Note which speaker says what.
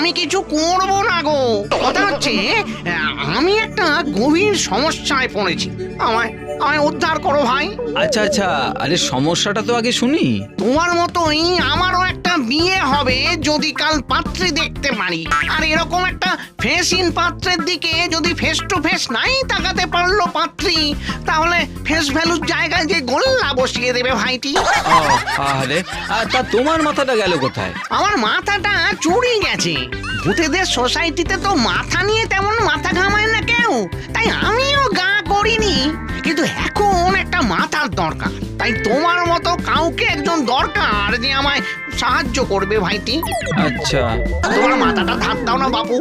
Speaker 1: আমি কিছু করব না গো। কথা হচ্ছে আমি একটা গভীর সমস্যায় পড়েছি, আমায় আমায় উদ্ধার করো ভাই।
Speaker 2: আচ্ছা আচ্ছা, আরে সমস্যাটা তো আগে শুনি।
Speaker 1: তোমার মতোই আমারও একটা বিয়ে হবে যদি কাল পাত্রী দেখতে পারি, আর এরকম একটা ফেস ইন পাত্রের দিকে যদি ফেস টু ফেস নাই তাকাতে পারলো পাত্রী, তাহলে ফেস ভ্যালুর জায়গায় যে গোল্লা বসিয়ে দেবে ভাইটি।
Speaker 2: আরে তা তোমার মাথাটা গেল কোথায়?
Speaker 1: আমার মাথাটা চুরি গেছে। ভূতেদের সোসাইটিতে তো মাথা নিয়ে তেমন মাথা ঘামায় না কেউ, তাই আমিও গা করিনি। কিন্তু এখন একটা মাথার দরকার, তাই তোমার মতো কাউকে একজন দরকার যে আমায় সাহায্য করবে ভাইটি।
Speaker 2: আচ্ছা,
Speaker 1: তোমার মাথাটা ধার দাও না বাপু।